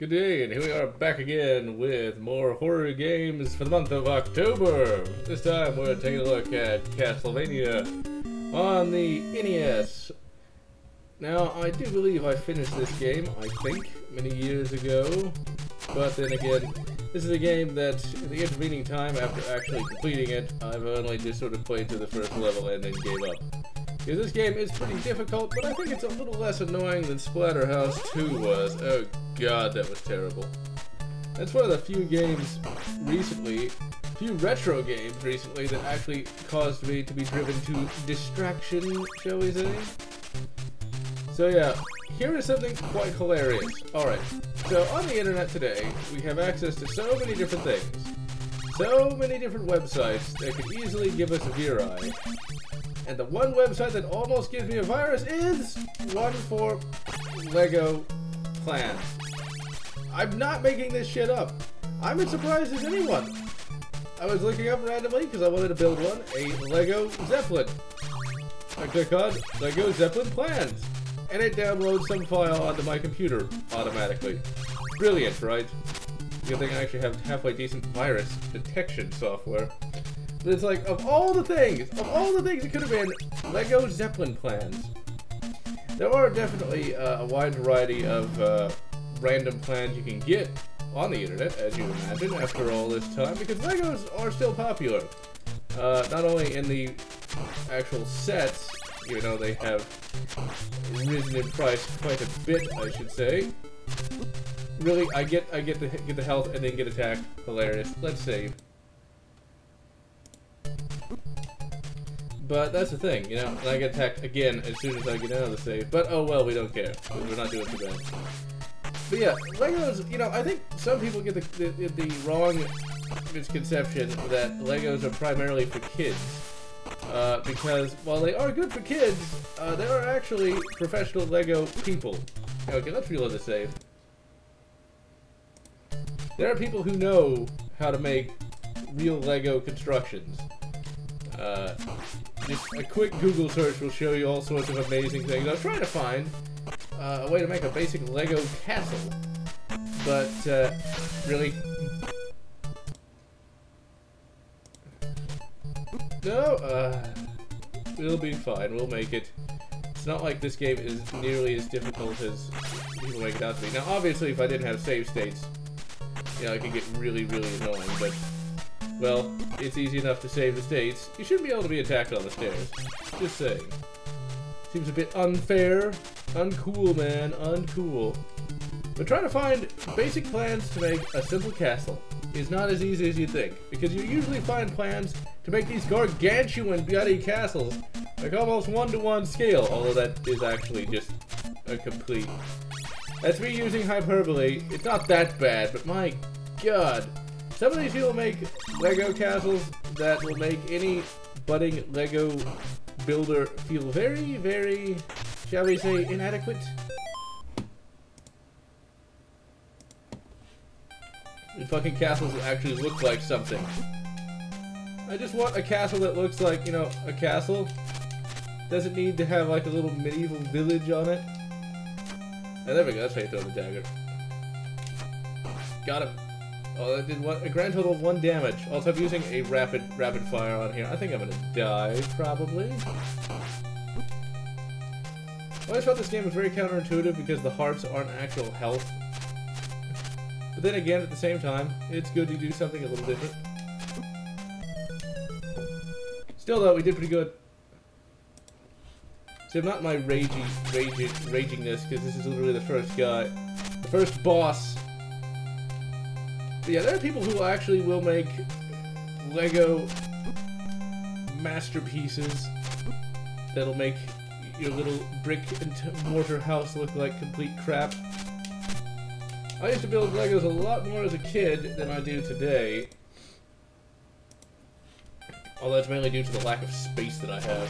Good day, and here we are back again with more horror games for the month of October. This time we're taking a look at Castlevania on the NES. Now, I do believe I finished this game, I think, many years ago. But then again, this is a game that, in the intervening time after actually completing it, I've only just sort of played to the first level and then gave up. Because this game is pretty difficult, but I think it's a little less annoying than Splatterhouse 2 was. Oh god, that was terrible. That's one of the few games recently, few retro games recently, that actually caused me to be driven to distraction, shall we say? So yeah, here is something quite hilarious. Alright, so on the internet today, we have access to so many different things. So many different websites that could easily give us a viri. And the one website that almost gives me a virus is one for Lego plans. I'm not making this shit up. I'm as surprised as anyone. I was looking up randomly because I wanted to build one, a Lego Zeppelin. I click on Lego Zeppelin plans, and it downloads some file onto my computer automatically. Brilliant, right? Good thing I actually have halfway decent virus detection software. But it's like, of all the things it could have been Lego Zeppelin plans. There are definitely a wide variety of random plans you can get on the internet, as you imagine, after all this time, because Legos are still popular. Not only in the actual sets, even though they have risen in price quite a bit, I should say. Really, I get the health and then get attacked. Hilarious. Let's save. But that's the thing, you know, and I get attacked again as soon as I get out of the save. But oh well, we don't care. We're not doing too bad. But yeah, Legos, you know, I think some people get the wrong misconception that Legos are primarily for kids. Because while they are good for kids, they are actually professional Lego people. Okay, let's reload the save. There are people who know how to make real Lego constructions. Just a quick Google search will show you all sorts of amazing things. I was trying to find a way to make a basic Lego castle, but really, no. We'll be fine. We'll make it. It's not like this game is nearly as difficult as people make it out to be. Now, obviously, if I didn't have save states, you know, it could get really, really annoying, but. Well, it's easy enough to save the states. You shouldn't be able to be attacked on the stairs. Just saying. Seems a bit unfair. Uncool, man. Uncool. But trying to find basic plans to make a simple castle is not as easy as you think. Because you usually find plans to make these gargantuan bloody castles, like almost one-to-one scale. Although that is actually just a complete... That's me using hyperbole. It's not that bad, but my god. Some of these people make Lego castles that will make any budding Lego builder feel very, very, shall we say, inadequate. The fucking castles actually look like something. I just want a castle that looks like, you know, a castle. Doesn't need to have like a little medieval village on it. And there we go, that's how you throw the dagger. Got him. Oh, that did a grand total of 1 damage. Also, I'm using a rapid fire on here. I think I'm gonna die, probably. I always thought this game was very counterintuitive because the hearts aren't actual health. But then again, at the same time, it's good to do something a little different. Still though, we did pretty good. See, I'm not in my ragingness, because this is literally the first guy. The first boss. But yeah, there are people who actually will make Lego masterpieces that'll make your little brick and mortar house look like complete crap. I used to build Legos a lot more as a kid than I do today. Although that's mainly due to the lack of space that I have.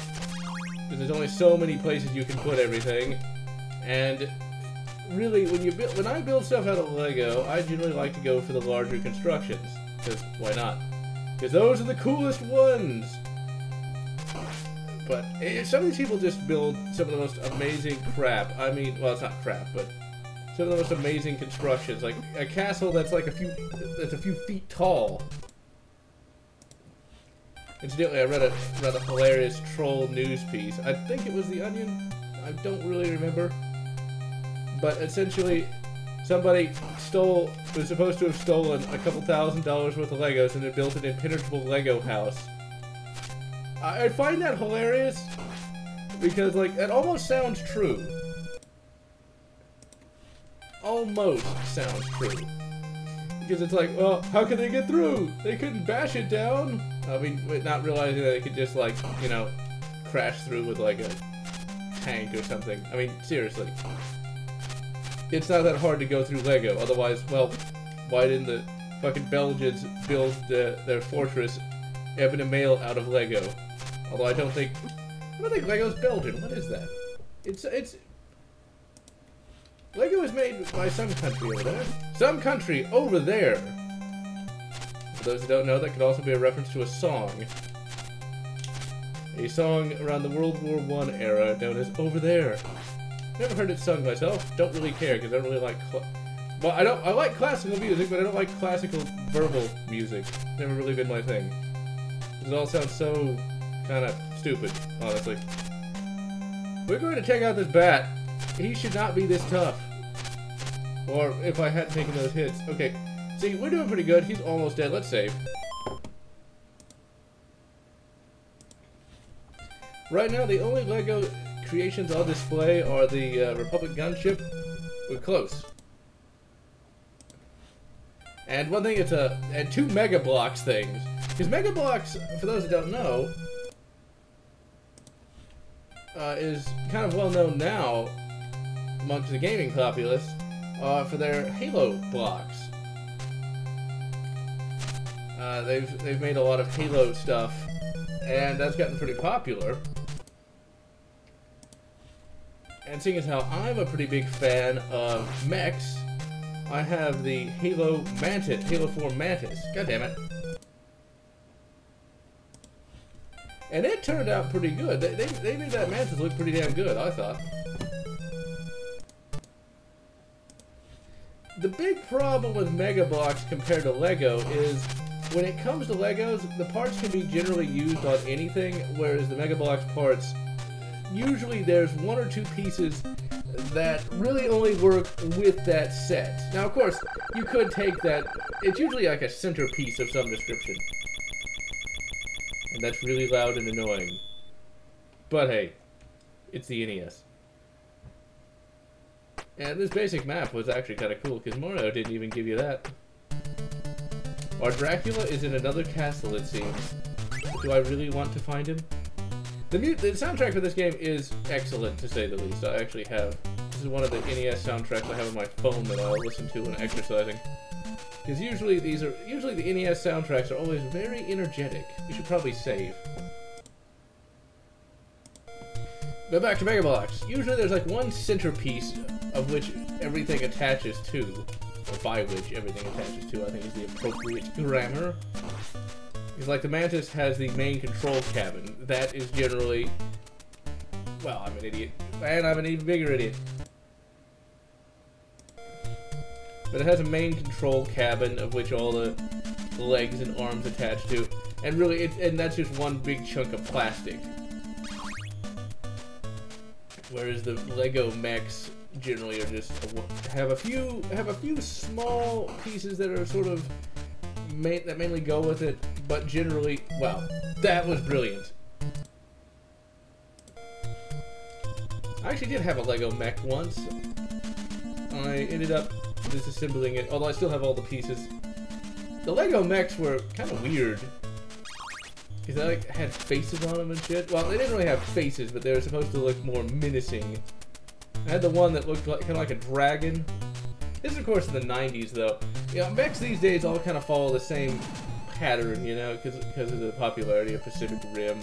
Because there's only so many places you can put everything. And really, when I build stuff out of Lego, I generally like to go for the larger constructions. Because why not? Because those are the coolest ones! But some of these people just build some of the most amazing crap. I mean, well, it's not crap, but Some of the most amazing constructions, like a castle that's like a few feet tall. Incidentally, I read a rather hilarious troll news piece. I think it was The Onion. I don't really remember. But essentially, somebody was supposed to have stolen a couple $1,000s worth of Legos and had built an impenetrable Lego house. I find that hilarious because, like, that almost sounds true. Almost sounds true. Because it's like, well, how could they get through? They couldn't bash it down. I mean, not realizing that they could just, like, you know, crash through with, like, a tank or something. I mean, seriously. It's not that hard to go through Lego. Otherwise, well, why didn't the fucking Belgians build their fortress Ebon and Mail out of Lego? Although I don't think Lego's Belgian. What is that? It's Lego is made by some country over there. Some country over there. For those who don't know, that could also be a reference to a song. A song around the World War I era known as Over There. Never heard it sung myself. Don't really care because I don't really like. Well, I like classical music, but I don't like classical verbal music. Never really been my thing. It all sounds so kind of stupid, honestly. We're going to check out this bat. He should not be this tough. Or if I hadn't taken those hits. Okay, see, we're doing pretty good. He's almost dead. Let's save. Right now, the only Lego creations on display are the Republic gunship. We're close. And one thing, and 2 Mega Bloks things. Because Mega Bloks, for those that don't know, is kind of well known now amongst the gaming populace for their Halo blocks. They've made a lot of Halo stuff, and that's gotten pretty popular. And seeing as how I'm a pretty big fan of mechs, I have the Halo 4 Mantis. God damn it. And it turned out pretty good. They made that Mantis look pretty damn good, I thought. The big problem with Mega Bloks compared to Lego is when it comes to Legos, the parts can be generally used on anything, whereas the Mega Bloks parts, usually there's 1 or 2 pieces that really only work with that set. Now, of course, you could take that. It's usually like a centerpiece of some description. And that's really loud and annoying. But hey, it's the NES. And this basic map was actually kind of cool, because Mario didn't even give you that. Our Dracula is in another castle, it seems. Do I really want to find him? The soundtrack for this game is excellent, to say the least. I actually have... This is one of the NES soundtracks I have on my phone that I'll listen to when exercising. Because usually the NES soundtracks are always very energetic. We should probably save. But back to Mega Bloks. Usually there's like one centerpiece of which everything attaches to, or by which everything attaches to, I think is the appropriate grammar. Because like the Mantis has the main control cabin. That is generally... Well, I'm an idiot. And I'm an even bigger idiot. But it has a main control cabin of which all the legs and arms attach to. And really, and that's just one big chunk of plastic. Whereas the Lego mechs generally are just have a few small pieces that are sort of that mainly go with it, but generally, wow, that was brilliant. I actually did have a Lego mech once. I ended up disassembling it, although I still have all the pieces. The Lego mechs were kind of weird. Because they like had faces on them and shit. Well, they didn't really have faces, but they were supposed to look more menacing. I had the one that looked like, kind of like a dragon. This is, of course, in the 90s, though. You know, mechs these days all kind of follow the same pattern, you know, because of the popularity of Pacific Rim.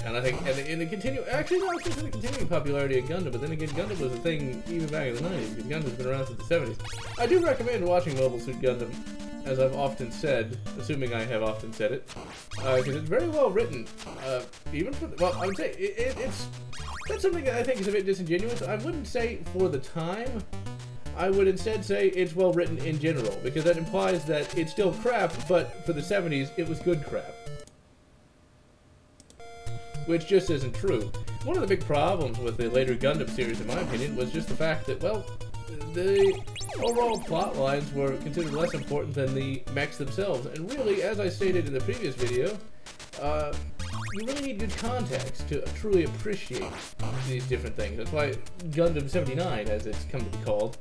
And I think, and the continuing popularity of Gundam, but then again, Gundam was a thing even back in the 90s, because Gundam's been around since the 70s. I do recommend watching Mobile Suit Gundam, as I've often said, assuming I have often said it, because it's very well written, even for, well, I would say, that's something that I think is a bit disingenuous. I wouldn't say for the time, I would instead say it's well written in general, because that implies that it's still crap, but for the 70s, it was good crap. Which just isn't true. One of the big problems with the later Gundam series, in my opinion, was just the fact that, well, the overall plot lines were considered less important than the mechs themselves. And really, as I stated in the previous video, you really need good context to truly appreciate these different things. That's why Gundam 79, as it's come to be called,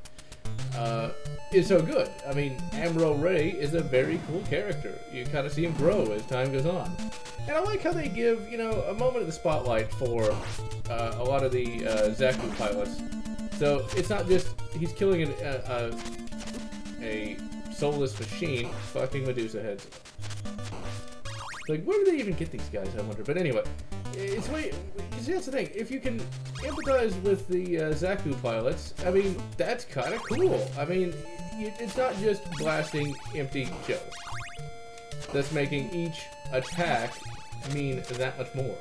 is so good. I mean, Amuro Ray is a very cool character. You kind of see him grow as time goes on. And I like how they give, you know, a moment of the spotlight for a lot of the Zaku pilots. So it's not just he's killing a soulless machine, fucking Medusa heads. Like, where do they even get these guys, I wonder? But anyway, it's way, see, that's the thing. If you can empathize with the Zaku pilots, I mean, that's kind of cool. I mean, it's not just blasting empty shells. That's making each attack mean that much more.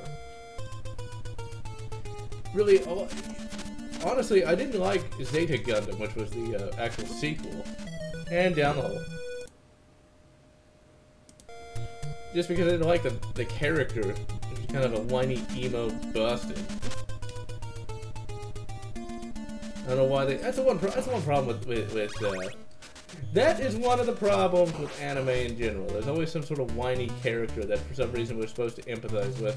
Really, honestly, I didn't like Zeta Gundam, which was the actual sequel, and down the hole. Just because I didn't like the character, which is kind of a whiny, emo bastard. I don't know why they. That's the one problem with that is one of the problems with anime in general. There's always some sort of whiny character that for some reason we're supposed to empathize with.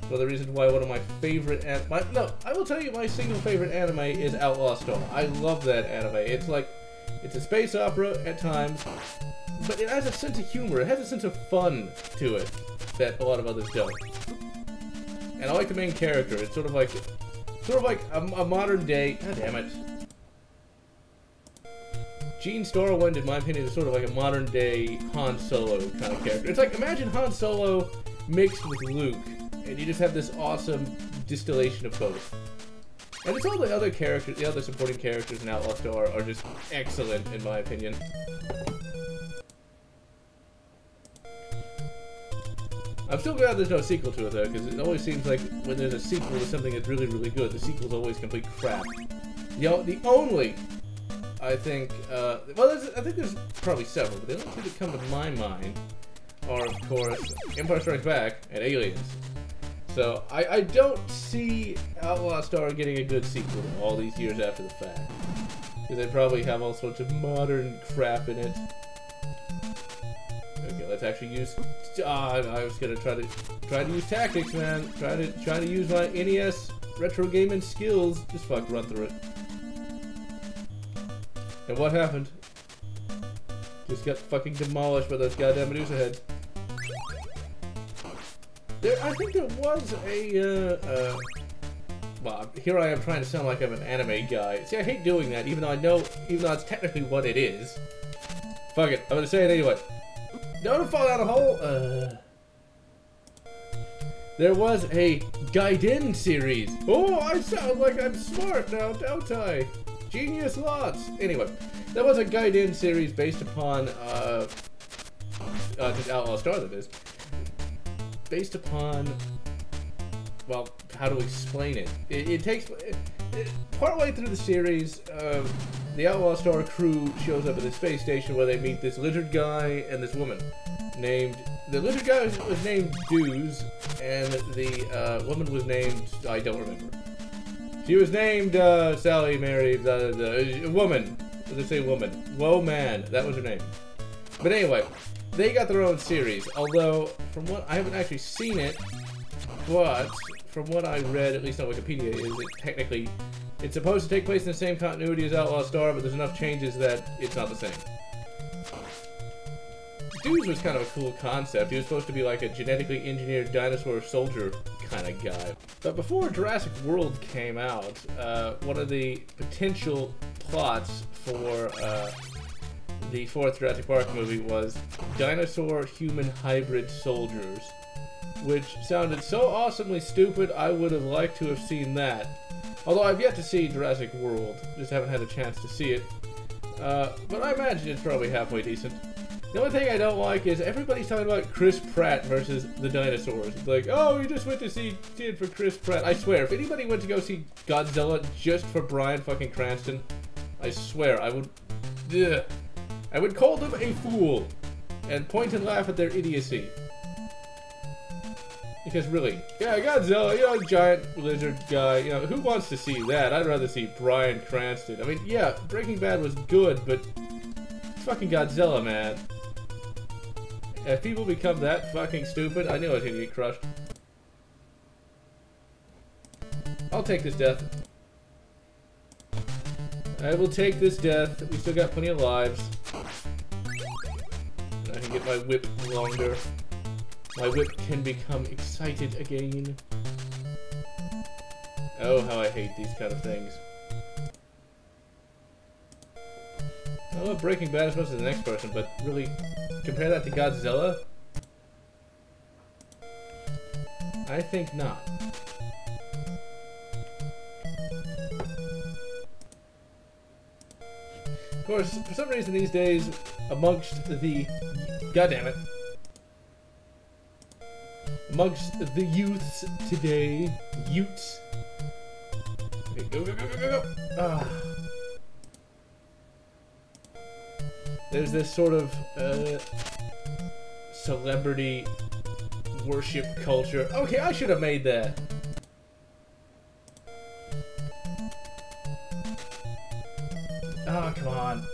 One of the reasons why one of my favorite I will tell you my single favorite anime is Outlaw Star. I love that anime. It's like, it's a space opera at times, but it has a sense of humor. It has a sense of fun to it that a lot of others don't. And I like the main character. It's sort of like a modern day. God damn it. Gene Starwind, in my opinion, is sort of like a modern day Han Solo kind of character. It's like, imagine Han Solo mixed with Luke, and you just have this awesome distillation of both. And it's all the other characters, the other supporting characters in Outlaw Star are just excellent, in my opinion. I'm still glad there's no sequel to it, though, because it always seems like when there's a sequel to something that's really, really good, the sequel's always complete crap. You know, the only, I think, I think there's probably several, but the only two that come to my mind are, of course, Empire Strikes Back and Aliens. So, I don't see Outlaw Star getting a good sequel all these years after the fact. Because they probably have all sorts of modern crap in it. Okay, let's actually use... I was gonna try to use tactics, man. Try to use my NES retro gaming skills. Just fuck run through it. And what happened? Just got fucking demolished by those goddamn Medusa heads. I think there was a, well, here I am trying to sound like I'm an anime guy. See, I hate doing that, even though it's technically what it is. Fuck it, I'm gonna say it anyway. Don't fall down a hole! There was a Gaiden series. Oh, I sound like I'm smart now, don't I? Genius Lotz! Anyway, there was a Gaiden series based upon, just Outlaw Star, that is. Based upon, well, how to explain it? It takes, partway through the series, the Outlaw Star crew shows up at the space station where they meet this lizard guy and this woman named, the lizard guy was named Deuce, and the woman was named, I don't remember. She was named Sally Mary, the woman, let's say woman, Whoa Man, that was her name. But anyway, they got their own series, although, from what, I haven't actually seen it, but from what I read, at least on Wikipedia, is it technically, it's supposed to take place in the same continuity as Outlaw Star, but there's enough changes that it's not the same. Deuce was kind of a cool concept. He was supposed to be like a genetically engineered dinosaur soldier kind of guy. But before Jurassic World came out, one of the potential plots for the fourth Jurassic Park movie was dinosaur-human hybrid soldiers, which sounded so awesomely stupid, I would have liked to have seen that. Although I've yet to see Jurassic World, just haven't had a chance to see it. But I imagine it's probably halfway decent. The only thing I don't like is everybody's talking about Chris Pratt versus the dinosaurs. It's like, oh, you just went to see it for Chris Pratt. I swear, if anybody went to go see Godzilla just for Bryan fucking Cranston, I swear, I would... Ugh. I would call them a fool. And point and laugh at their idiocy. Because really, yeah, Godzilla, you know, giant lizard guy, you know, who wants to see that? I'd rather see Bryan Cranston. I mean, yeah, Breaking Bad was good, but it's fucking Godzilla, man. If people become that fucking stupid, I knew I was gonna get crushed. I'll take this death. I will take this death. We still got plenty of lives. And I can get my whip longer. My whip can become excited again. Oh, how I hate these kind of things. I love Breaking Bad as much as the next person, but really, compare that to Godzilla? I think not. Of course, for some reason these days, amongst the... Goddammit. Amongst the youths today, youths. Okay, go, go, go, go, go, go. Ah. There's this sort of celebrity worship culture. Okay, I should have made that. Ah, come on.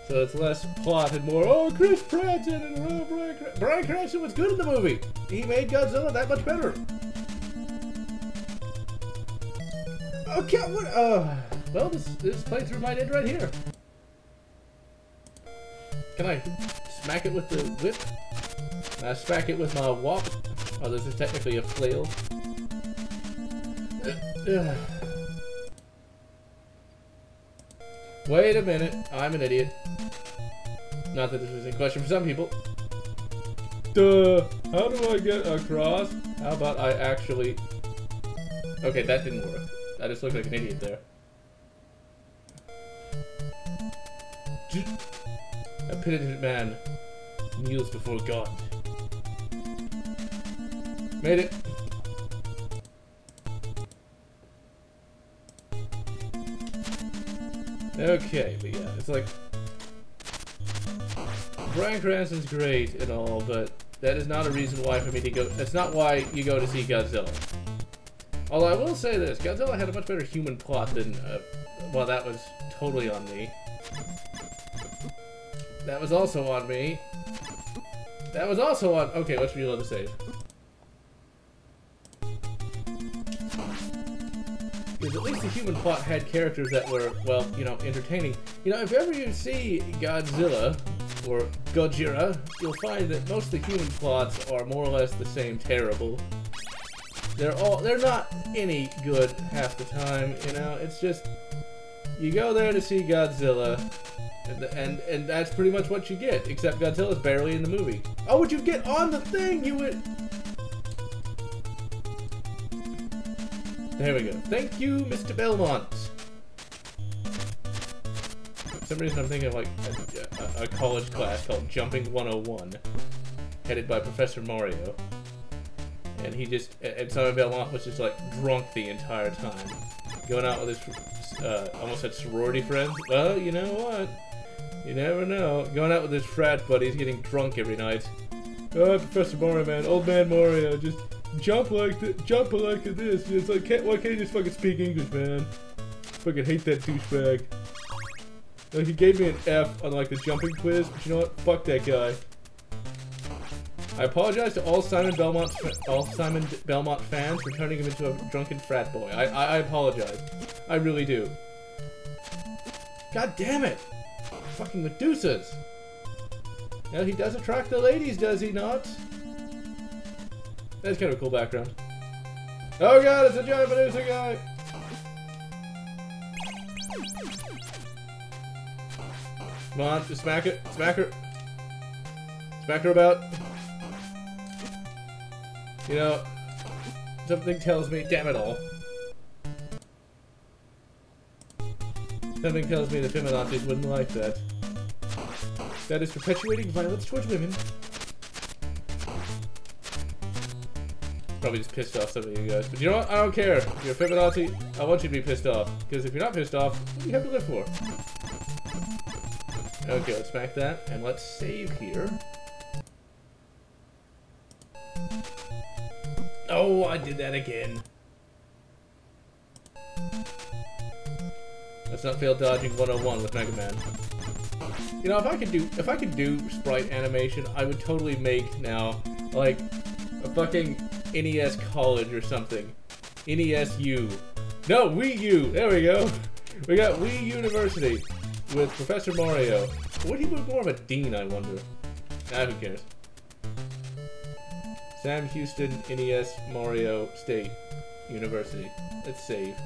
So it's less plot and more, oh, Chris Pratt's in it, oh, Bryan Cranston was good in the movie. He made Godzilla that much better. Okay, what, well, this playthrough might end right here. Can I smack it with the whip? Can I smack it with my wop? Oh, this is technically a flail. Wait a minute, I'm an idiot. Not that this was in question for some people. Duh, how do I get across? How about I actually... Okay, that didn't work. I just looked like an idiot there. A penitent man kneels before God. Made it. Okay, but yeah, it's like... Bryan Cranston's great and all, but that is not a reason why for me to go... That's not why you go to see Godzilla. Although I will say this, Godzilla had a much better human plot than... well, that was totally on me. That was also on me. That was also on... Okay, let's reload the save. Because at least the human plot had characters that were, well, you know, entertaining. You know, if ever you see Godzilla, or Gojira, you'll find that most of the human plots are more or less the same terrible. They're not any good half the time, you know, it's just, you go there to see Godzilla, and that's pretty much what you get, except Godzilla's barely in the movie. Oh, would you get on the thing? You would... There we go. Thank you, Mr. Belmont. For some reason I'm thinking of like a college class called Jumping 101, headed by Professor Mario. And he just, and Simon Belmont was just like drunk the entire time. Going out with his, almost said sorority friends. Well, you know what? You never know. Going out with his frat buddies, getting drunk every night. Oh, Professor Mario, man. Old man Mario, just jump like this. It's like, why can't you just fucking speak English, man? Fucking hate that douchebag. Like, he gave me an F on like the jumping quiz, but you know what? Fuck that guy. I apologize to all Simon Belmont fans for turning him into a drunken frat boy. I apologize. I really do. God damn it! Fucking Medusas! Now he does attract the ladies, does he not? That's kind of a cool background. Oh god, it's a giant Medusa guy! Come on, just smack it. Smack her. Smack her about. You know, something tells me, damn it all. Something tells me the feminazis wouldn't like that. That is perpetuating violence towards women. Probably just pissed off some of you guys. But you know what? I don't care. If you're a feminazi, I want you to be pissed off. Because if you're not pissed off, what do you have to live for? Okay, let's smack that. And let's save here. Oh, I did that again. Let's not fail dodging 101 with Mega Man. You know, if I could do sprite animation, I would totally make now like a fucking NES college or something. NES U. No, Wii U. There we go. We got Wii University with Professor Mario. Would he be more of a dean, I wonder? Nah, who cares? Sam Houston NES Mario State University. Let's save.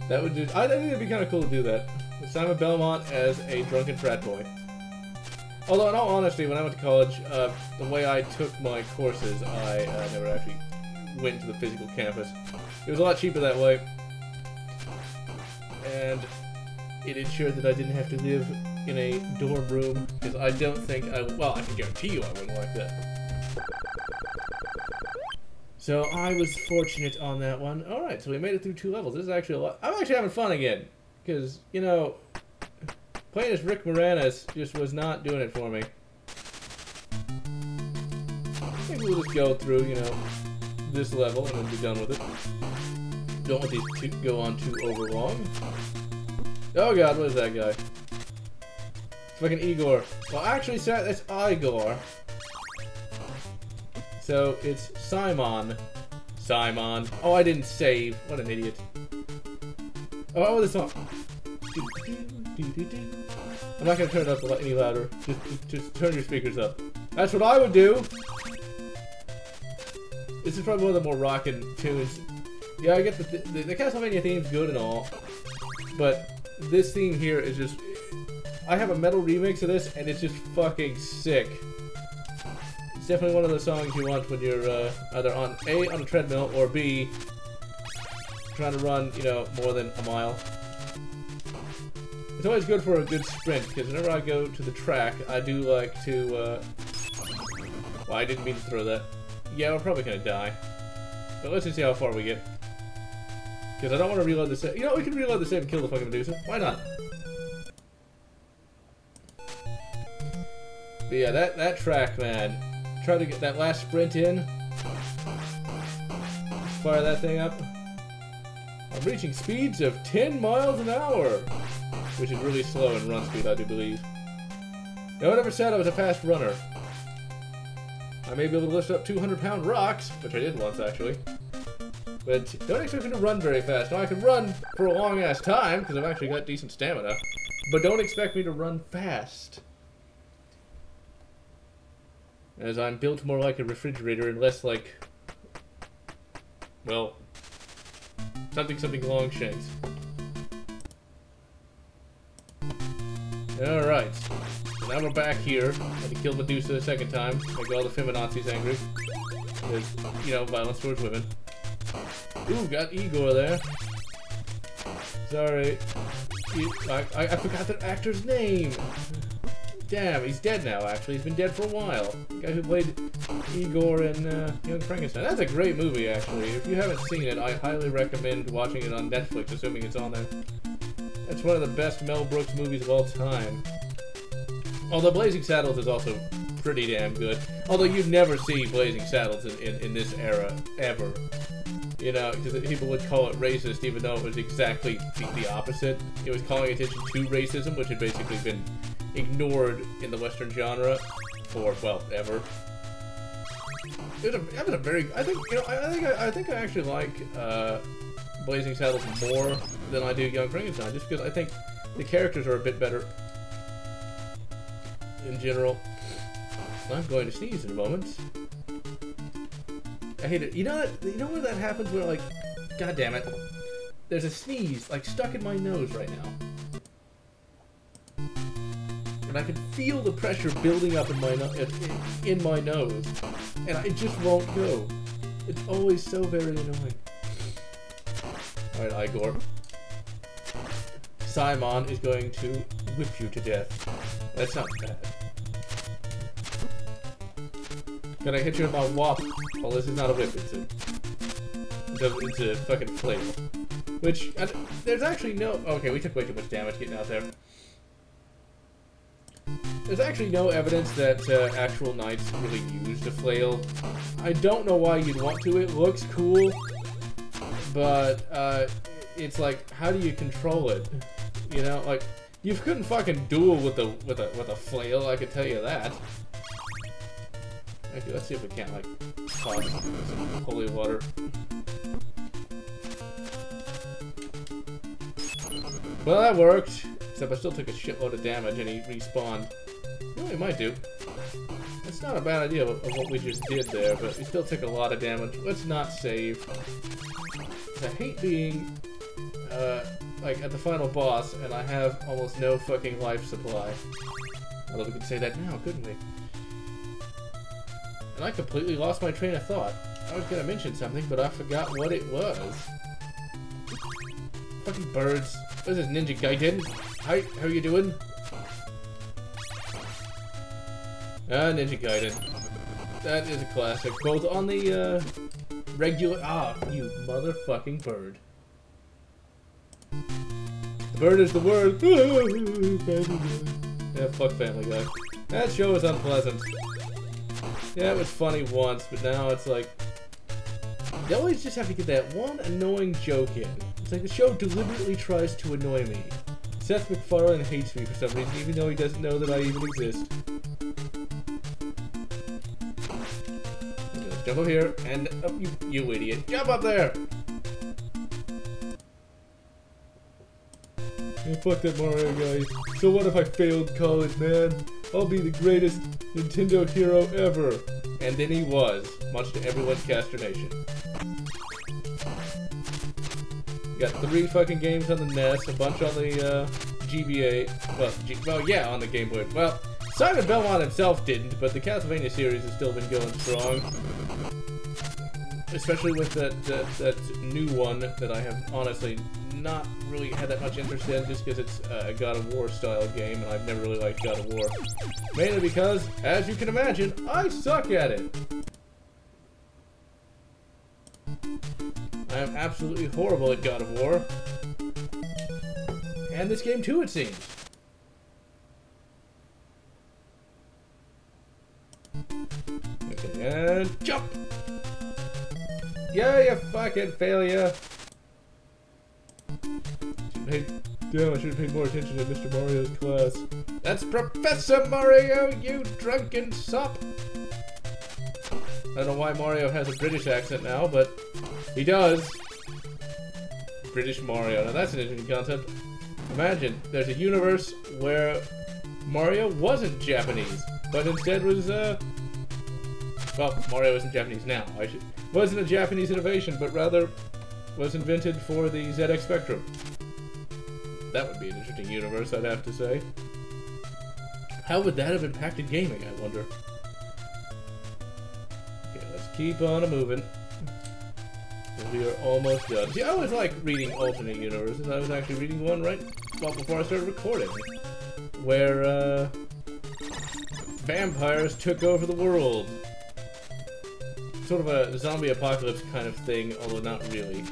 That would just, I think it'd be kind of cool to do that. With Simon Belmont as a drunken frat boy. Although, in all honesty, when I went to college, the way I took my courses, I never actually went to the physical campus. It was a lot cheaper that way. And it ensured that I didn't have to live in a dorm room, because I don't think well, I can guarantee you I wouldn't like that. So I was fortunate on that one. Alright, so we made it through 2 levels. This is actually a lot. I'm actually having fun again. Because, you know, playing as Rick Moranis just was not doing it for me. Maybe we'll just go through, you know, this level and then be done with it. Don't want these to go on too over long. Oh god, what is that guy? It's fucking Igor. Well, actually, that's Igor. So, it's Simon. Simon. Oh, I didn't save. What an idiot. Oh, this song. I'm not gonna turn it up any louder. Just turn your speakers up. That's what I would do. This is probably one of the more rockin' tunes. Yeah, I get the Castlevania theme's good and all, but this theme here is just... I have a metal remix of this, and it's just fucking sick. It's definitely one of the songs you want when you're either on A, on a treadmill, or B, trying to run, you know, more than a mile. It's always good for a good sprint, because whenever I go to the track, I do like to, well, I didn't mean to throw that. Yeah, we're probably gonna die. But let's just see how far we get. Because I don't want to reload the save. You know, we can reload the save and kill the fucking Medusa. Why not? But yeah, that track, man. Try to get that last sprint in. Fire that thing up. I'm reaching speeds of 10 miles an hour. Which is really slow in run speed, I do believe. No one ever said I was a fast runner. I may be able to lift up 200-pound rocks, which I did once, actually. But don't expect me to run very fast. Now, I can run for a long-ass time, because I've actually got decent stamina. But don't expect me to run fast. As I'm built more like a refrigerator and less like... well... something Longshanks. Alright. So now we're back here. I had to kill Medusa a second time. Make all the feminazis angry. Because, you know, violence towards women. Ooh, got Igor there. Sorry. I forgot the actor's name. Damn, he's dead now, actually. He's been dead for a while. The guy who played Igor in Young Frankenstein. That's a great movie, actually. If you haven't seen it, I highly recommend watching it on Netflix, assuming it's on there. That's one of the best Mel Brooks movies of all time. Although Blazing Saddles is also pretty damn good. Although you'd never see Blazing Saddles in this era, ever. You know, because people would call it racist, even though it was exactly the opposite. It was calling attention to racism, which had basically been ignored in the Western genre for, well, ever. That was a very, I think, you know, I think I actually like Blazing Saddles more than I do Young Frankenstein, just because I think the characters are a bit better in general. I'm going to sneeze in a moment. I hate it. You know where that happens where, like, god damn it, there's a sneeze, like, stuck in my nose right now. And I can feel the pressure building up in my nose, and it just won't go. It's always so very annoying. Alright, Igor. Simon is going to whip you to death. That's not bad. Can I hit you with my wop? Well, this is not a whip, it's a fucking flail. Which, there's actually no... Okay, we took way too much damage getting out there. There's actually no evidence that actual knights really used a flail. I don't know why you'd want to. It looks cool, but it's like, how do you control it? You know, like, you couldn't fucking duel with a flail. I can tell you that. Okay, let's see if we can't like toss some holy water. Well, that worked. Except I still took a shitload of damage and he respawned. Well, he might do. That's not a bad idea of what we just did there, but we still took a lot of damage. Let's not save. I hate being, like, at the final boss, and I have almost no fucking life supply. Although we could say that now, couldn't we? And I completely lost my train of thought. I was gonna mention something, but I forgot what it was. Fucking birds. What is this, Ninja Gaiden? Hi, how you doing? Ninja Gaiden. That is a classic. Both on the, regular... Ah, you motherfucking bird. The bird is the word. Yeah, fuck Family Guy. That show was unpleasant. Yeah, it was funny once, but now it's like... You always just have to get that one annoying joke in. It's like the show deliberately tries to annoy me. Seth MacFarlane hates me for some reason, even though he doesn't know that I even exist. Jump up here, and up you idiot. Jump up there! Hey, fuck that Mario guy. So what if I failed college, man? I'll be the greatest Nintendo hero ever. And then he was, much to everyone's consternation. Got 3 fucking games on the NES, a bunch on the GBA. Well, yeah, on the Game Boy. Well, Simon Belmont himself didn't, but the Castlevania series has still been going strong. Especially with that new one that I have honestly not really had that much interest in, just because it's a God of War style game, and I've never really liked God of War. Mainly because, as you can imagine, I suck at it. I am absolutely horrible at God of War. And this game too, it seems. Okay, and jump! Yeah, you fucking failure! Damn, I should have paid more attention to Mr. Mario's class. That's Professor Mario, you drunken sop! I don't know why Mario has a British accent now, but he does. British Mario. Now that's an interesting concept. Imagine there's a universe where Mario wasn't Japanese, but instead was, well, Mario isn't Japanese now. Wasn't a Japanese innovation, but rather was invented for the ZX Spectrum. That would be an interesting universe, I'd have to say. How would that have impacted gaming, I wonder? Okay, let's keep on moving. We are almost done. See, I always like reading alternate universes. I was actually reading one right before I started recording, where vampires took over the world. Sort of a zombie apocalypse kind of thing, although not really.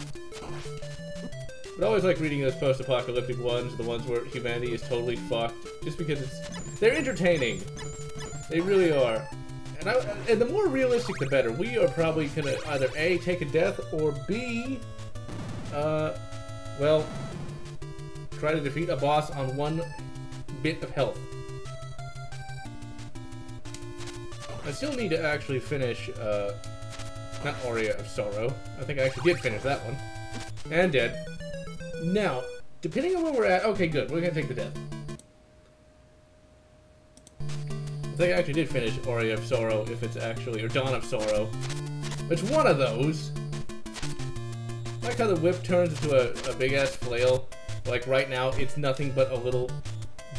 But I always like reading those post-apocalyptic ones, the ones where humanity is totally fucked, just because they're entertaining. They really are. And the more realistic, the better. We are probably gonna either A, take a death, or B, well, try to defeat a boss on 1 bit of health. I still need to actually finish, not Aria of Sorrow. I think I actually did finish that one. And dead. Now, depending on where we're at, okay, good, we're gonna take the death. I think I actually did finish Aria of Sorrow, if it's actually, or Dawn of Sorrow. It's one of those. I like how the whip turns into a big-ass flail. Like, right now, it's nothing but a little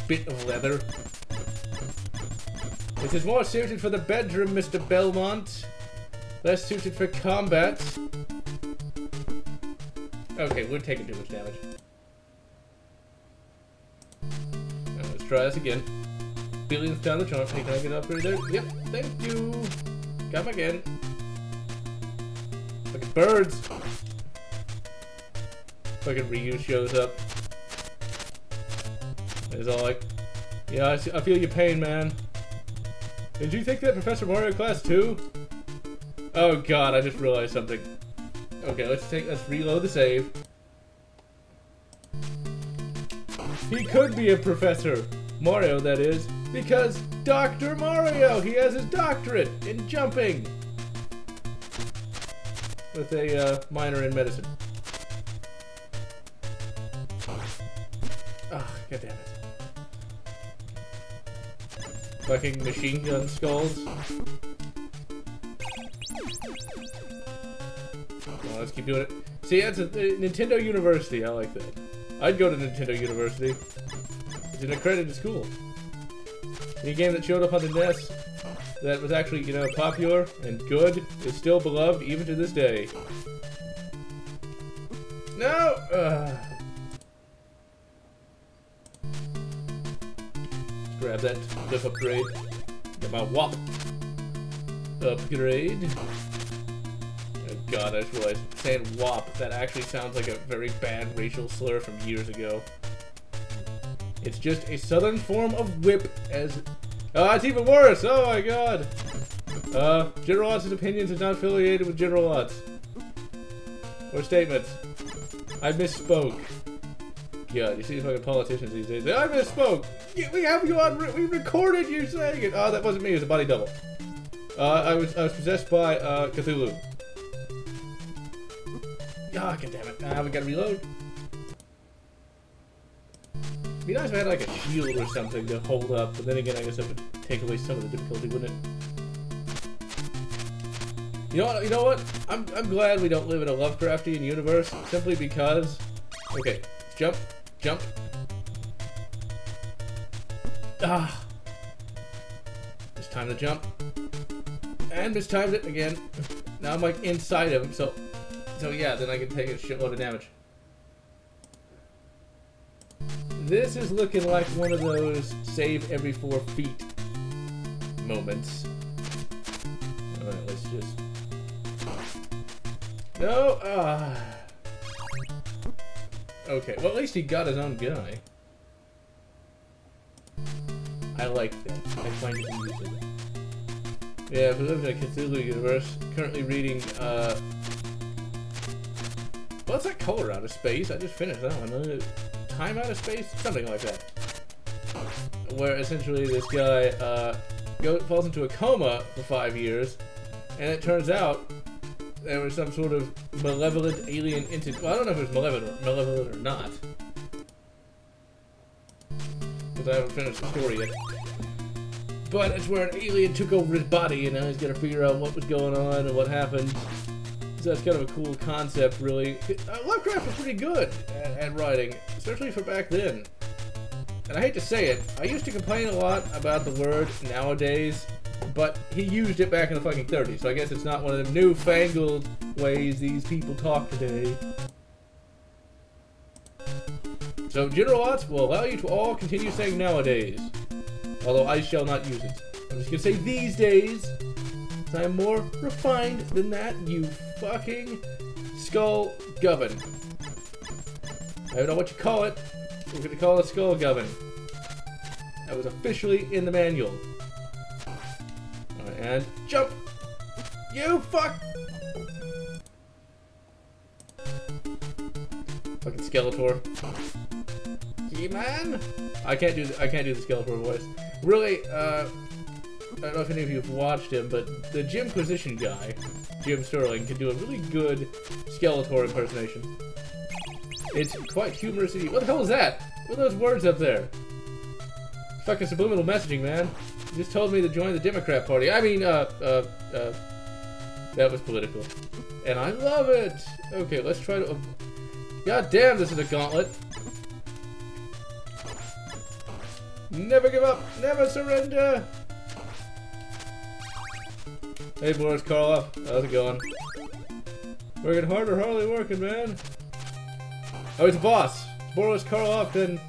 bit of leather. This is more suited for the bedroom, Mr. Belmont. Less suited for combat. Okay, we're taking too much damage. Now, let's try this again. Billionth time the charm. Hey, can I get up right there? Yep, thank you. Come again. Fucking birds. Fucking Ryu shows up. It's all like, yeah, I feel your pain, man. Did you take that Professor Mario class too? Oh god, I just realized something. Okay, let's reload the save. He could be a Professor Mario, that is, because Dr. Mario, he has his doctorate in jumping. With a minor in medicine. Ah, oh, god damn it. Fucking machine gun skulls. Well, let's keep doing it. See, that's a Nintendo University. I like that. I'd go to Nintendo University. It's an accredited school. Any game that showed up on the NES that was actually, you know, popular and good is still beloved even to this day. No! Let's grab that lift upgrade. Get my WAP upgrade. Oh god, I just realized saying WAP, that actually sounds like a very bad racial slur from years ago. It's just a southern form of whip as... Oh, it's even worse! Oh my god! General Lotz's opinions is not affiliated with General Lotz. Or statements. I misspoke. God, you see these fucking politicians these days. I misspoke! We have you on... We recorded you saying it! Oh, that wasn't me, it was a body double. I was possessed by, Cthulhu. Ah, god damn it. We gotta reload. It'd be nice if I had like a shield or something to hold up, but then again I guess that would take away some of the difficulty, wouldn't it? You know what? I'm glad we don't live in a Lovecraftian universe, simply because... Okay, jump, jump. Ah! It's time to jump. And mistimed it again. Now I'm like inside of him, so yeah, then I can take a shitload of damage. This is looking like one of those save every 4 feet moments. Alright, let's just... No! Okay, well at least he got his own guy. I like that. I find it amusing. Yeah, if we live in a Cthulhu universe, currently reading, what's that color out of space? I just finished that one. Time out of space? Something like that. Where essentially this guy falls into a coma for 5 years, and it turns out there was some sort of malevolent alien entity. Well, I don't know if it was malevolent or not. Because I haven't finished the story yet. But it's where an alien took over his body, and now he's got to figure out what was going on and what happened. So that's kind of a cool concept, really. Lovecraft was pretty good at writing, especially for back then. And I hate to say it, I used to complain a lot about the word nowadays, but he used it back in the fucking 30s, so I guess it's not one of them newfangled ways these people talk today. So General Lotz will allow you to all continue saying nowadays, although I shall not use it. I'm just gonna say these days. I'm more refined than that, you fucking skull gubbin. I don't know what you call it. We're gonna call it skull gubbin. That was officially in the manual. Alright, and jump! You fuck! Fucking Skeletor. He-Man? I can't do the Skeletor voice. Really, I don't know if any of you have watched him, but the Jimquisition guy, Jim Sterling, can do a really good Skeletor impersonation. It's quite humorous. What the hell is that? What are those words up there? Fucking subliminal messaging, man. You just told me to join the Democrat Party. I mean, that was political. And I love it! Okay, let's try to... God damn, this is a gauntlet. Never give up! Never surrender! Hey Boris Karloff, how's it going? Working hard or hardly working, man? Oh, he's a boss! Boris Karloff and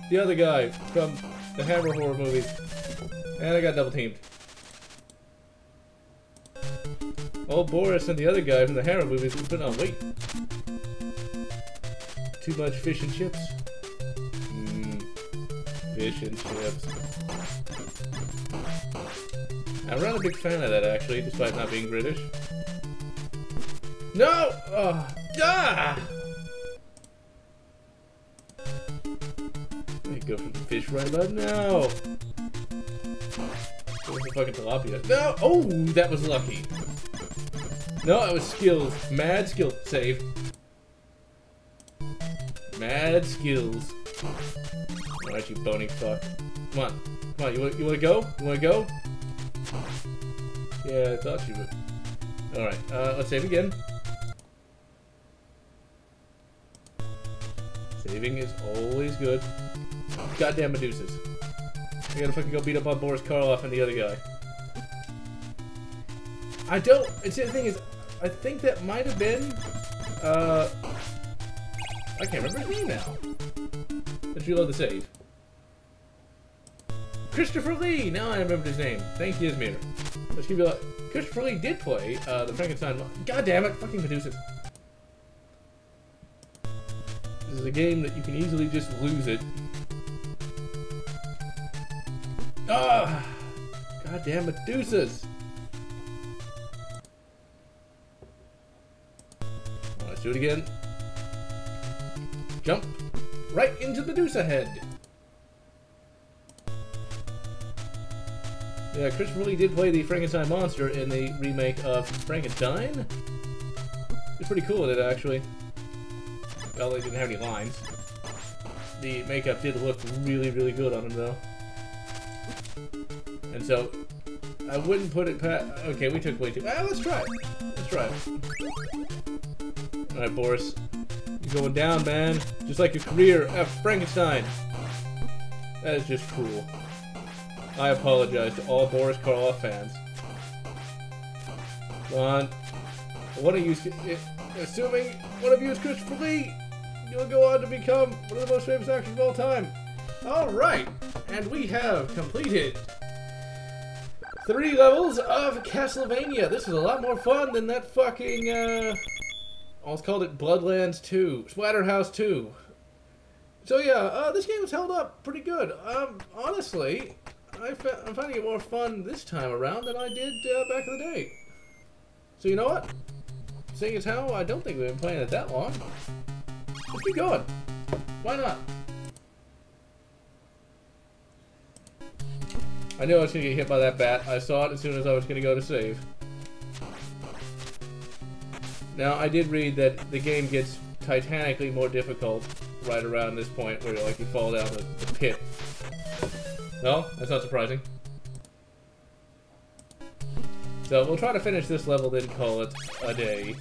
the other guy from the Hammer horror movies. And I got double teamed. Old Boris and the other guy from the Harrow movies were putting on weight. Too much fish and chips. Fish and chips. I'm rather a big fan of that, actually, despite not being British. No! Oh, ah! There you go for the fish right about now. Where's the fucking tilapia? No! Oh, that was lucky. No, it was skills. Mad skills. Save. Mad skills. Alright, you bony fuck. Come on. Come on, you wanna go? You wanna go? Yeah, I thought you would. Alright, let's save again. Saving is always good. Goddamn Medusas. I gotta fucking go beat up on Boris Karloff and the other guy. I don't... It's the thing is, I think that might have been... I can't remember his name now. Let's reload the save. Christopher Lee! Now I remember his name. Thank you, Izmir. Let's give you a... Christopher Lee did play the Frankenstein... God damn it! Fucking Medusas. This is a game that you can easily just lose it. Ah! Goddamn Medusas! Let's do it again. Jump right into the Medusa head. Yeah, Christopher Lee did play the Frankenstein monster in the remake of Frankenstein. It's pretty cool with it, actually. Well, they didn't have any lines. The makeup did look really, really good on him, though. And so, I wouldn't put it past... Okay, we took way too... let's try it. Let's try it. Alright, Boris. You're going down, man. Just like your career after Frankenstein. That is just cool. I apologize to all Boris Karloff fans. Come on. One of you... Assuming one of you is Christopher Lee, you'll go on to become one of the most famous actors of all time. Alright. And we have completed 3 levels of Castlevania. This is a lot more fun than that fucking, I almost called it Bloodlands 2. Splatterhouse 2. So yeah, this game was held up pretty good. Honestly, I'm finding it more fun this time around than I did back in the day. So you know what? Seeing as how I don't think we've been playing it that long, let's keep going. Why not? I knew I was going to get hit by that bat. I saw it as soon as I was going to go to save. Now, I did read that the game gets titanically more difficult right around this point where like you fall down the pit. No, that's not surprising. So we'll try to finish this level, then call it a day.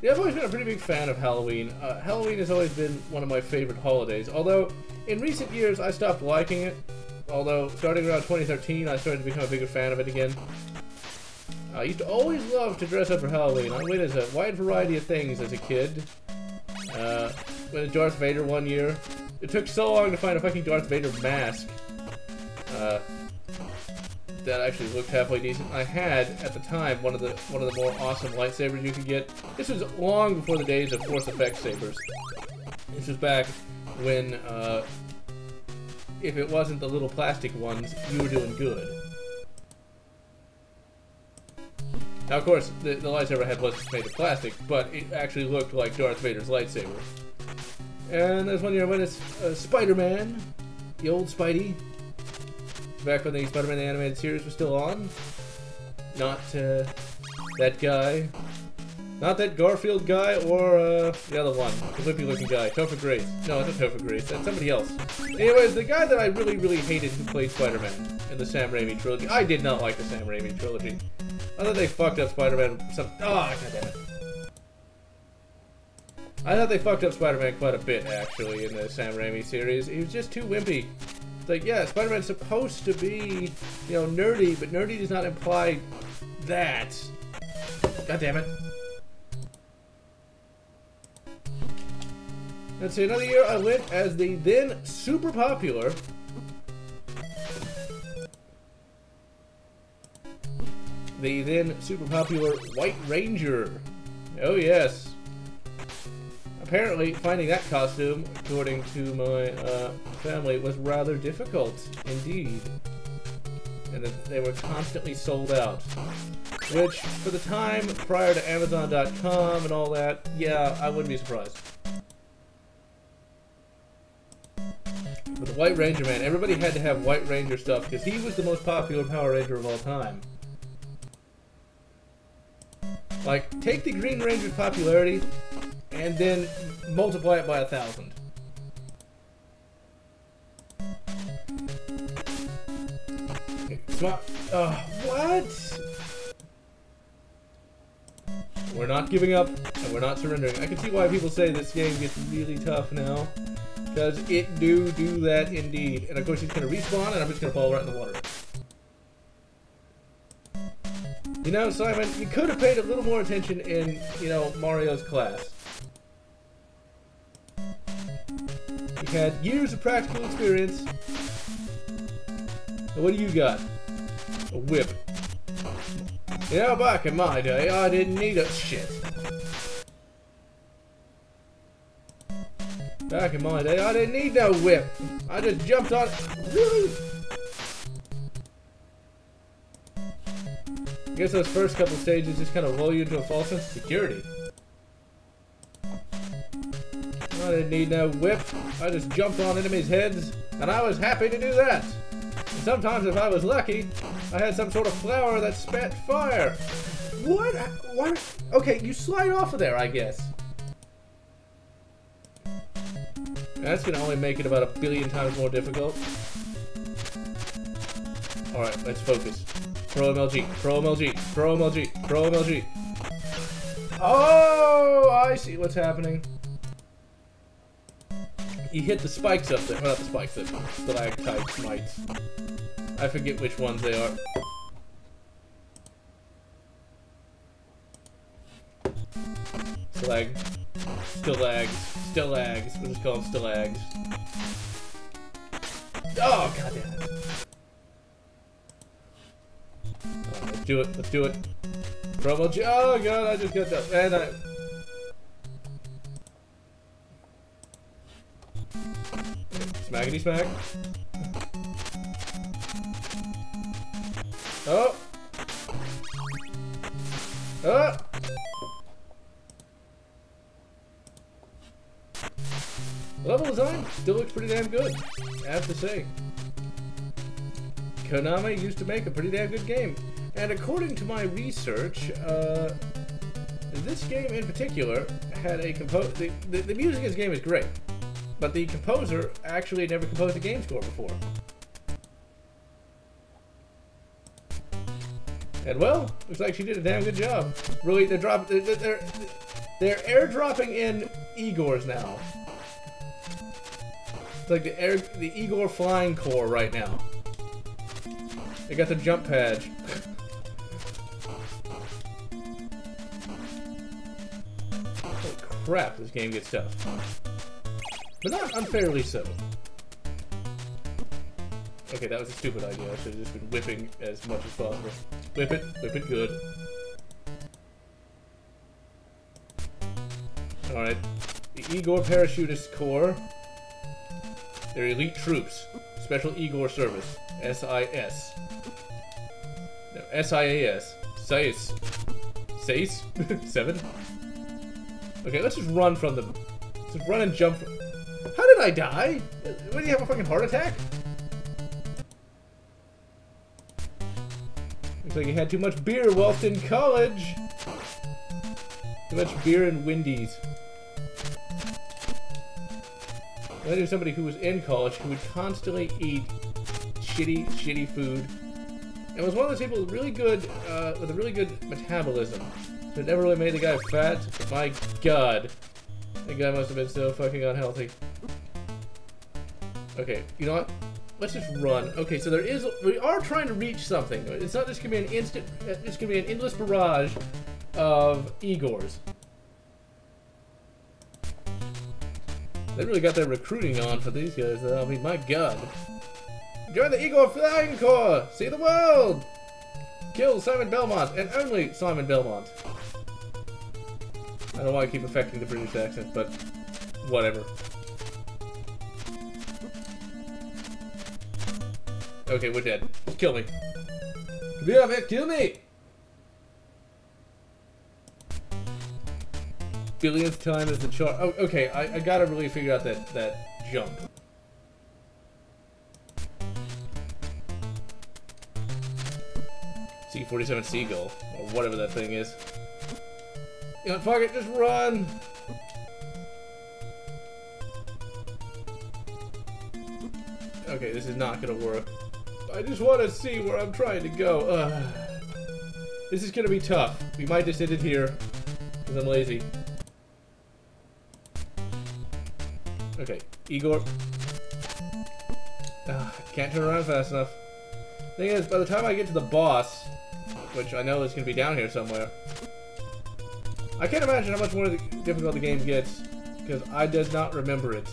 Yeah, I've always been a pretty big fan of Halloween. Halloween has always been one of my favorite holidays, although in recent years I stopped liking it. Although, starting around 2013, I started to become a bigger fan of it again. I used to always love to dress up for Halloween. I went as a wide variety of things as a kid. Went as Darth Vader one year. It took so long to find a fucking Darth Vader mask. That actually looked halfway decent. I had, at the time, one of the more awesome lightsabers you could get. This was long before the days of Force Effects sabers. This was back when, if it wasn't the little plastic ones, you were doing good. Now, of course, the lightsaber I had wasn't made of plastic, but it actually looked like Darth Vader's lightsaber. And there's one year I went as Spider-Man, the old Spidey. Back when the Spider-Man the Animated Series was still on. Not that guy. Not that Garfield guy or the other one. The wimpy looking guy. Topher Grace. No, it's not Topher Grace. That's somebody else. Anyways, the guy that I really, really hated who played Spider-Man in the Sam Raimi trilogy. I did not like the Sam Raimi trilogy. I thought they fucked up Spider-Man some... Oh, goddammit. I thought they fucked up Spider-Man quite a bit, actually, in the Sam Raimi series. He was just too wimpy. It's like, yeah, Spider-Man's supposed to be, you know, nerdy, but nerdy does not imply that. God damn it. Let's see, another year I went as the then super popular the then super popular White Ranger. Oh yes. Apparently, finding that costume, according to my family, was rather difficult indeed. And that they were constantly sold out. Which, for the time prior to Amazon.com and all that, yeah, I wouldn't be surprised. But the White Ranger, man, everybody had to have White Ranger stuff because he was the most popular Power Ranger of all time. Like, take the Green Ranger's popularity and then multiply it by 1,000. What? We're not giving up, and we're not surrendering. I can see why people say this game gets really tough now. Because it do that indeed. And of course he's going to respawn, and I'm just going to fall right in the water. You know, Simon, you could have paid a little more attention in, you know, Mario's class. You had years of practical experience. So what do you got? A whip. You know, back in my day, I didn't need a shit. Back in my day, I didn't need no whip. I just jumped on it. Really? I guess those first couple stages just kind of lull you into a false sense of security. I didn't need no whip. I just jumped on enemies' heads, and I was happy to do that. And sometimes, if I was lucky, I had some sort of flower that spat fire. What? What? Okay, you slide off of there, I guess. That's gonna only make it about 1 billion times more difficult. Alright, let's focus. Pro MLG, Pro MLG, Pro MLG, Pro MLG. Oh, I see what's happening. You hit the spikes up there. Well, not the spikes, the stalactite smites. I forget which ones they are. Stalags. We'll just call them stalags. Oh, goddamn it. Right, let's do it. Let's do it. Promo. Oh, God, I just got that. And I. Smackety smack. Oh. Oh. Level design still looks pretty damn good, I have to say. Konami used to make a pretty damn good game. And according to my research, this game in particular had a the music in this game is great. But the composer actually never composed a game score before. And well, looks like she did a damn good job. Really, they're airdropping in Igors now. It's like the Igor flying core right now. They got the jump pad. Holy crap, this game gets tough. But not unfairly so. Okay, that was a stupid idea. I should have just been whipping as much as possible. Whip it good. Alright. The Igor Parachutist Corps. They're elite troops. Special Igor Service. SIS. No, SIAS. SIS. SIS? 7? Okay, let's just run from them. Let's just run and jump. How did I die? What, do you have a fucking heart attack? Looks like you had too much beer whilst in college. Too much beer and Wendy's. I knew somebody who was in college who would constantly eat shitty food. And was one of those people with really good, with a really good metabolism. So it never really made the guy fat. But my God, that guy must have been so fucking unhealthy. Okay, you know what? Let's just run. Okay, so we are trying to reach something. It's not just gonna be an instant. It's gonna be an endless barrage of Igors. They really got their recruiting on for these guys, though. I mean, my God. Join the Igor Flying Corps! See the world! Kill Simon Belmont, and only Simon Belmont. I don't know why I keep affecting the British accent, but whatever. Okay, we're dead. Just kill me. Come here, man, kill me! Billionth time is the chart. Oh, okay, I gotta really figure out that jump. C-47 Seagull, or whatever that thing is. You know, fuck it, just run! Okay, this is not gonna work. I just want to see where I'm trying to go. This is gonna be tough. We might just end it here, because I'm lazy. Okay, Igor. Can't turn around fast enough. Thing is, by the time I get to the boss, which I know is going to be down here somewhere, I can't imagine how much more difficult the game gets, because I does not remember it.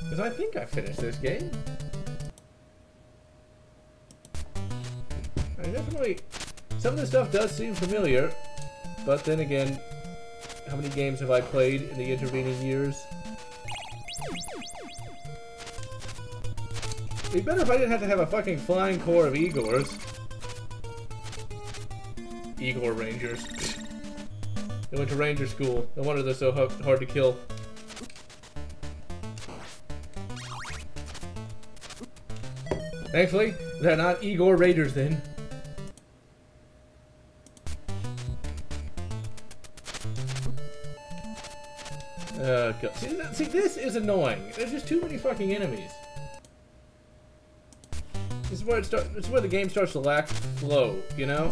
Because I think I finished this game. I definitely... Some of this stuff does seem familiar, but then again, how many games have I played in the intervening years? It'd be better if I didn't have to have a fucking flying corps of Igors. Igor Rangers. They went to Ranger School. No wonder they're so hard to kill. Thankfully, they're not Igor Raiders then. God. See, this is annoying. There's just too many fucking enemies. This is where this is where the game starts to lack flow, you know?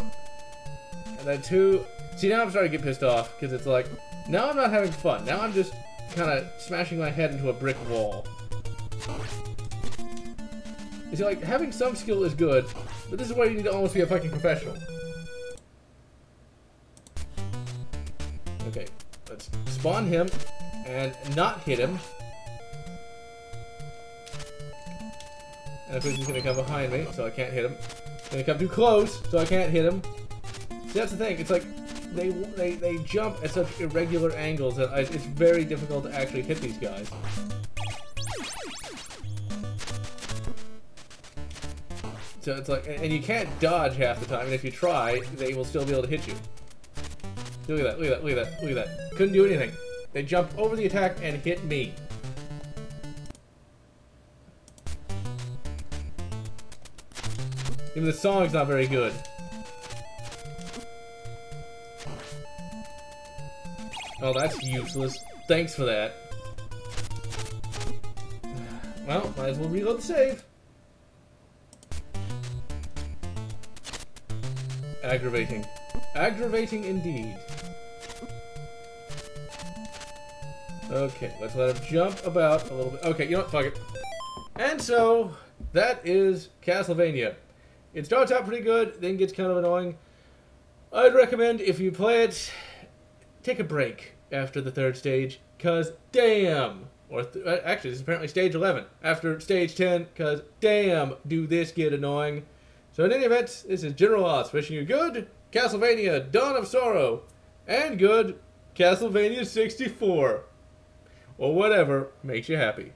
And then see, now I'm starting to get pissed off, because it's like, now I'm not having fun. Now I'm just kind of smashing my head into a brick wall. You see, like, having some skill is good, but this is where you need to almost be a fucking professional. Okay, let's spawn him, and not hit him. And of course he's gonna come behind me, so I can't hit him. He's gonna come too close, so I can't hit him. See, that's the thing. It's like they jump at such irregular angles that it's very difficult to actually hit these guys. So it's like, and you can't dodge half the time, and if you try, they will still be able to hit you. Look at that! Look at that! Look at that! Look at that! Couldn't do anything. They jumped over the attack and hit me. Even the song's not very good. Oh, that's useless. Thanks for that. Well, might as well reload the save. Aggravating. Aggravating indeed. Okay, let's let him jump about a little bit. Okay, you know what? Fuck it. And so, that is Castlevania. It starts out pretty good, then gets kind of annoying. I'd recommend, if you play it, take a break after the third stage, cause damn! Or actually, this is apparently stage 11. After stage 10, cause damn, do this get annoying. So in any event, this is General Lotz wishing you good Castlevania Dawn of Sorrow, and good Castlevania 64. Or whatever makes you happy.